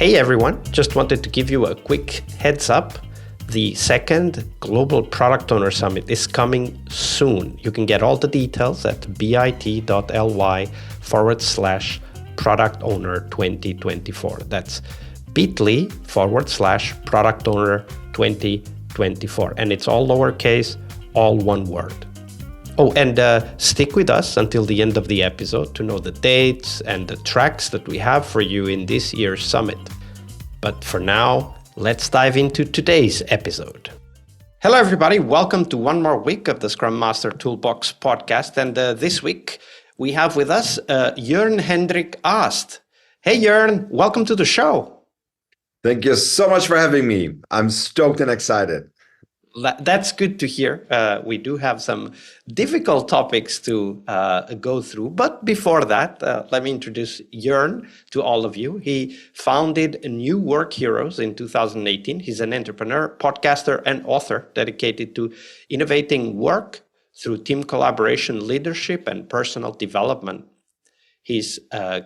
Hey everyone, just wanted to give you a quick heads up. The second Global Product Owner Summit is coming soon. You can get all the details at bit.ly/Product Owner 2024. That's bit.ly/Product Owner 2024. And it's all lowercase, all one word. Oh, and stick with us until the end of the episode to know the dates and the tracks that we have for you in this year's summit. But for now, let's dive into today's episode. Hello, everybody. Welcome to one more week of the Scrum Master Toolbox podcast. And this week, we have with us Jörn Hendrik Aast. Hey, Jörn, welcome to the show. Thank you so much for having me. I'm stoked and excited. That's good to hear. We do have some difficult topics to go through. But before that, let me introduce Jörn to all of you. He founded New Work Heroes in 2018. He's an entrepreneur, podcaster, and author dedicated to innovating work through team collaboration, leadership, and personal development. He's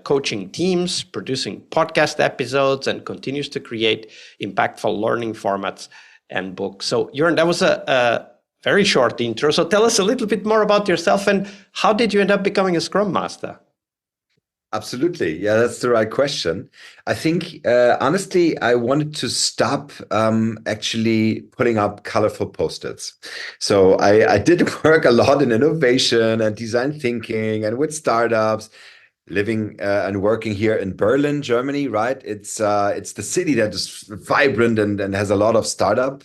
coaching teams, producing podcast episodes, and continues to create impactful learning formats and books. So, Jörn, that was a very short intro. So tell us a little bit more about yourself and how did you end up becoming a Scrum Master? Absolutely. Yeah, that's the right question. I think, honestly, I wanted to stop actually putting up colorful post-its. So I did work a lot in innovation and design thinking and with startups. Living and working here in Berlin, Germany, right? It's the city that is vibrant and has a lot of startup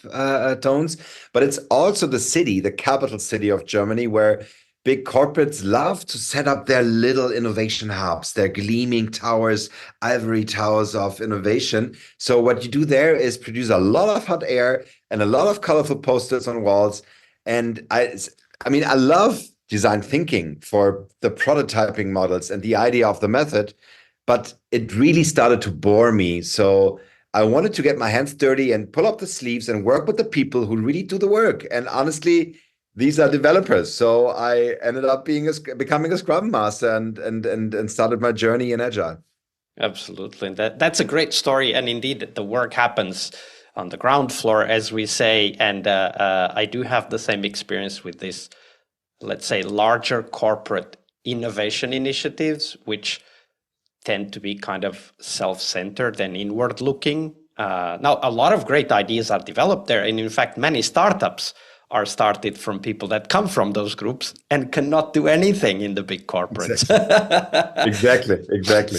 tones, but it's also the city, the capital city of Germany, where big corporates love to set up their little innovation hubs, their gleaming towers, ivory towers of innovation. So what you do there is produce a lot of hot air and a lot of colorful posters on walls. And I mean, I love design thinking for the prototyping models and the idea of the method, but it really started to bore me. So I wanted to get my hands dirty and pull up the sleeves and work with the people who really do the work. And honestly, these are developers. So I ended up becoming a Scrum Master and started my journey in Agile. Absolutely. That's a great story. And indeed, the work happens on the ground floor, as we say. And I do have the same experience with this, let's say, larger corporate innovation initiatives, which tend to be kind of self-centered and inward-looking. Now, a lot of great ideas are developed there. And in fact, many startups are started from people that come from those groups and cannot do anything in the big corporates. Exactly.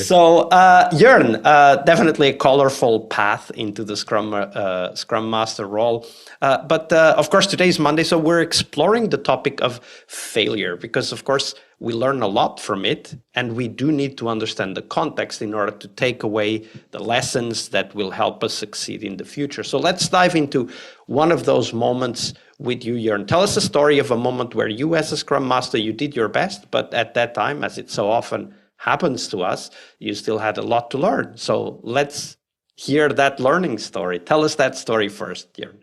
So, Jörn, definitely a colorful path into the Scrum Master role. But of course, today is Monday, so we're exploring the topic of failure because, of course, we learn a lot from it, and we do need to understand the context in order to take away the lessons that will help us succeed in the future. So let's dive into one of those moments with you, Jörn. Tell us a story of a moment where you, as a Scrum Master, you did your best, but at that time, as it so often happens to us, you still had a lot to learn. So let's hear that learning story. Tell us that story first, Jörn.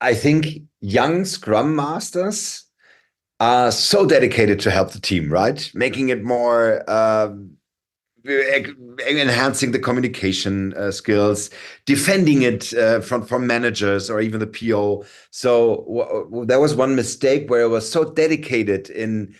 I think young Scrum Masters are so dedicated to help the team, right? Making it more, enhancing the communication skills, defending it from managers or even the PO. So there was one mistake where I was so dedicated in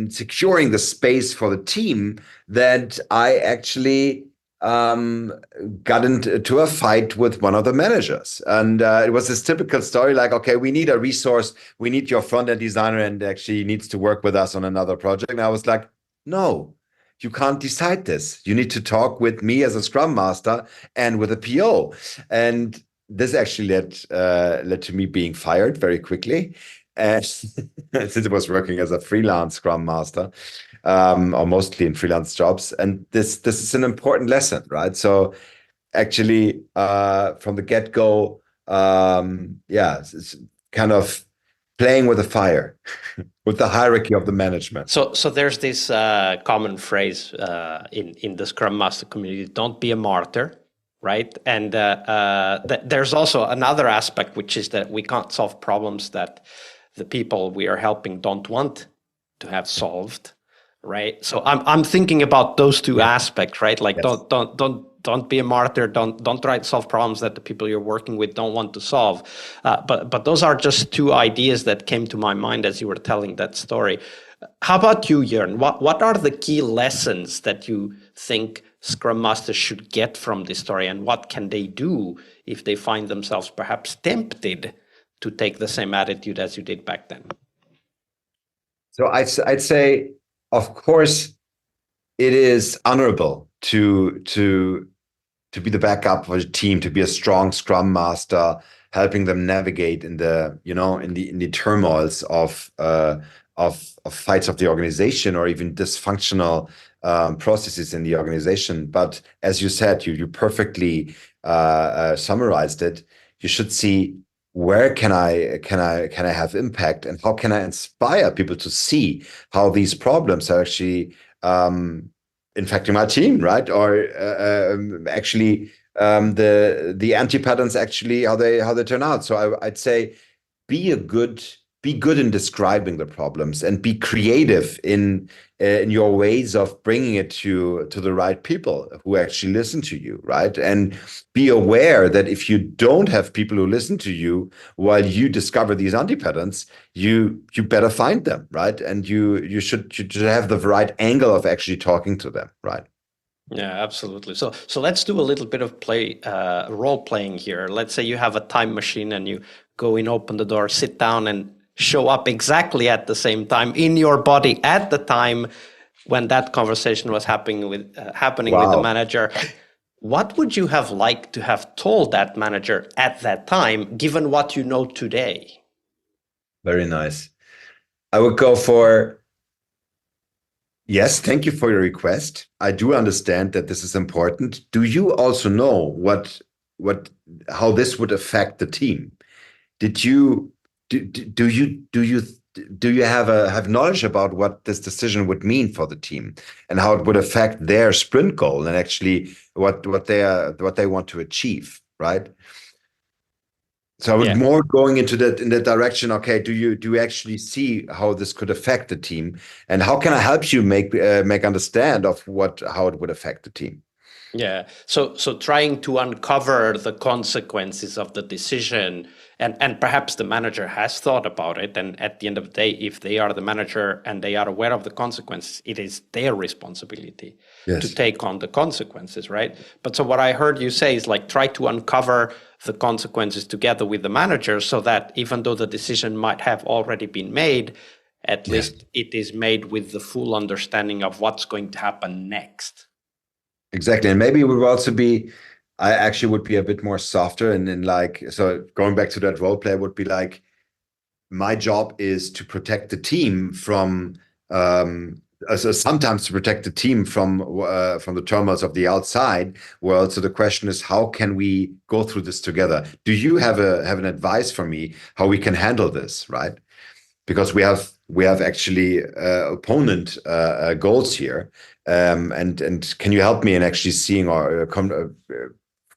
securing the space for the team that I actually got into a fight with one of the managers. And it was this typical story like, okay, we need a resource. We need your front-end designer and actually needs to work with us on another project. And I was like, no, you can't decide this. You need to talk with me as a Scrum Master and with a PO. And this actually led to me being fired very quickly. And since I was working as a freelance Scrum Master, or mostly in freelance jobs. And this is an important lesson, right? So actually, from the get-go, it's kind of playing with the fire, with the hierarchy of the management. So there's this common phrase in the Scrum Master community, don't be a martyr, right? And there's also another aspect, which is that we can't solve problems that the people we are helping don't want to have solved. right? So I'm thinking about those two aspects, right? Like Yes. don't be a martyr. Don't try to solve problems that the people you're working with don't want to solve. But those are just two ideas that came to my mind as you were telling that story. How about you, Jörn? What are the key lessons that you think Scrum Masters should get from this story, and what can they do if they find themselves perhaps tempted to take the same attitude as you did back then? So I'd say, of course, it is honorable to be the backup for a team, to be a strong Scrum Master, helping them navigate in the in the turmoils of fights of the organization, or even dysfunctional processes in the organization. But as you said, you perfectly summarized it. You should see, where can I have impact, and how can I inspire people to see how these problems are actually infecting my team, right? Or actually the anti-patterns, actually how they turn out. So I'd say, be good in describing the problems, and be creative in your ways of bringing it to the right people who actually listen to you, right? And be aware that if you don't have people who listen to you while you discover these anti-patterns, you better find them, right? And you should have the right angle of actually talking to them, right? Yeah, absolutely. So let's do a little bit of role playing here. Let's say you have a time machine and you go in, open the door, sit down, and show up exactly at the same time in your body at the time when that conversation was happening with the manager. What would you have liked to have told that manager at that time, given what you know today? Very nice. I would go for, yes, thank you for your request. I do understand that this is important. Do you also know how this would affect the team? Did you do you have knowledge about what this decision would mean for the team, and how it would affect their sprint goal, and actually what they want to achieve, right? So I would more going into that, in that direction. Okay, do you actually see how this could affect the team, and how can I help you make understand of how it would affect the team? Yeah. So trying to uncover the consequences of the decision, and perhaps the manager has thought about it. And at the end of the day, if they are the manager and they are aware of the consequences, it is their responsibility to take on the consequences, right? But so what I heard you say is, like, try to uncover the consequences together with the manager, so that even though the decision might have already been made, at least it is made with the full understanding of what's going to happen next. Exactly. And maybe we will also I actually would be a bit more softer, and like, so going back to that role play would be like, my job is to protect the team from, so sometimes to protect the team from the turmoils of the outside world. So the question is, how can we go through this together? Do you have an advice for me how we can handle this, right? Because we have actually opponent goals here, and can you help me in actually seeing or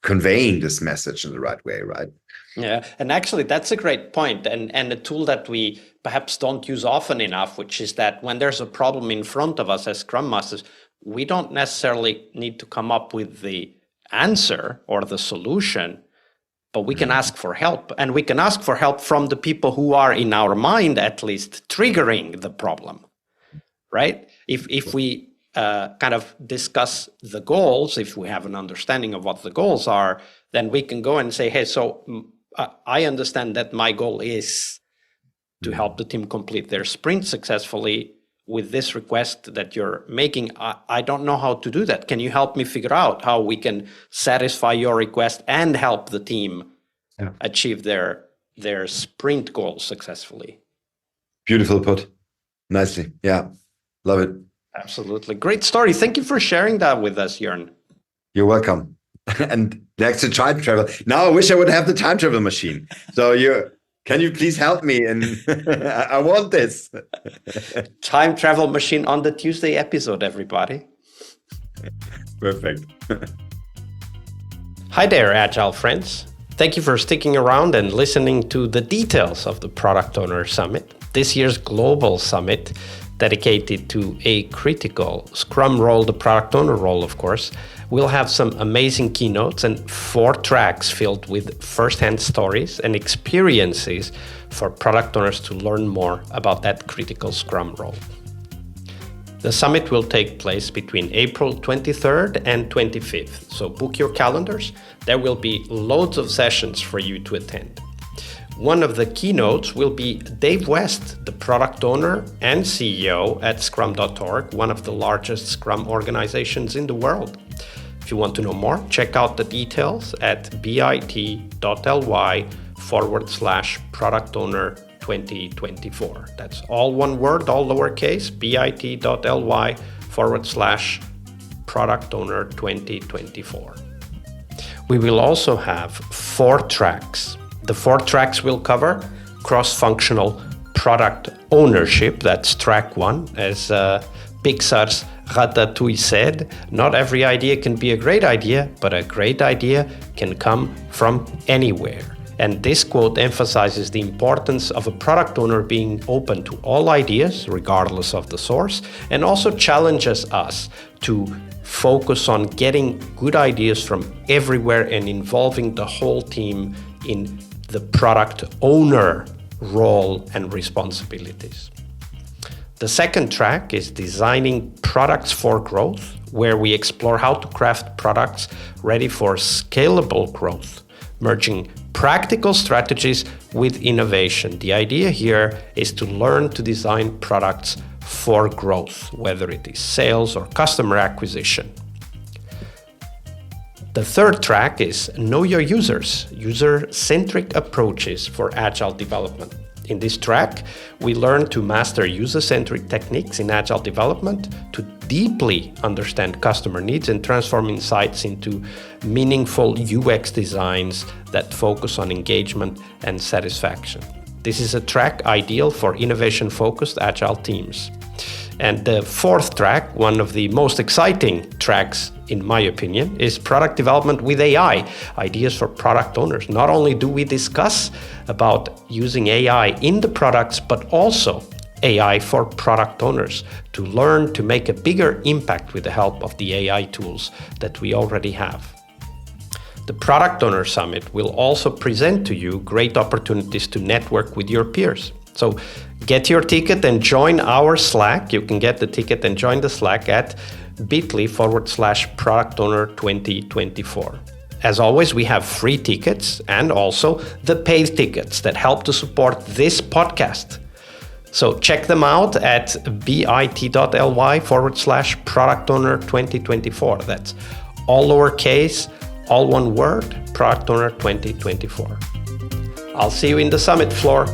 conveying this message in the right way, right? Yeah, and actually that's a great point, and a tool that we perhaps don't use often enough, which is that when there's a problem in front of us as Scrum Masters, we don't necessarily need to come up with the answer or the solution, but we can ask for help, and we can ask for help from the people who are, in our mind at least, triggering the problem, right? If we kind of discuss the goals, if we have an understanding of what the goals are, then we can go and say, hey, so I understand that my goal is to help the team complete their sprint successfully. With this request that you're making, I don't know how to do that. Can you help me figure out how we can satisfy your request and help the team achieve their sprint goals successfully? Beautiful put. Nicely. Yeah. Love it. Absolutely. Great story. Thank you for sharing that with us, Jörn. You're welcome. And next to time travel. Now I wish I would have the time travel machine. So can you please help me? And I want this. Time travel machine on the Tuesday episode, everybody. Perfect. Hi there, Agile friends. Thank you for sticking around and listening to the details of the Product Owner Summit. this year's global summit dedicated to a critical Scrum role, the product owner role, of course, will have some amazing keynotes and 4 tracks filled with first-hand stories and experiences for product owners to learn more about that critical Scrum role. The summit will take place between April 23rd and 25th, so book your calendars. There will be loads of sessions for you to attend. One of the keynotes will be Dave West, the product owner and CEO at Scrum.org, one of the largest Scrum organizations in the world. If you want to know more, check out the details at bit.ly/product owner 2024. That's all one word, all lowercase, bit.ly/product owner 2024. We will also have 4 tracks. The 4 tracks will cover cross-functional product ownership. That's track 1. As Pixar's Ratatouille said, not every idea can be a great idea, but a great idea can come from anywhere. And this quote emphasizes the importance of a product owner being open to all ideas, regardless of the source, and also challenges us to focus on getting good ideas from everywhere and involving the whole team in the product owner role and responsibilities. The second track is Designing Products for Growth, where we explore how to craft products ready for scalable growth, merging practical strategies with innovation. The idea here is to learn to design products for growth, whether it is sales or customer acquisition. The third track is Know Your Users, user-centric approaches for agile development. In this track, we learn to master user-centric techniques in agile development, to deeply understand customer needs and transform insights into meaningful UX designs that focus on engagement and satisfaction. This is a track ideal for innovation-focused agile teams. And the fourth track, one of the most exciting tracks in my opinion, is product development with AI, ideas for product owners. Not only do we discuss about using AI in the products, but also AI for product owners to learn to make a bigger impact with the help of the AI tools that we already have. The Product Owner Summit will also present to you great opportunities to network with your peers. So get your ticket and join our Slack. You can get the ticket and join the Slack at bit.ly/product owner 2024. As always, we have free tickets and also the paid tickets that help to support this podcast. So check them out at bit.ly/product owner 2024. That's all lowercase, all one word, product owner 2024. I'll see you in the summit floor.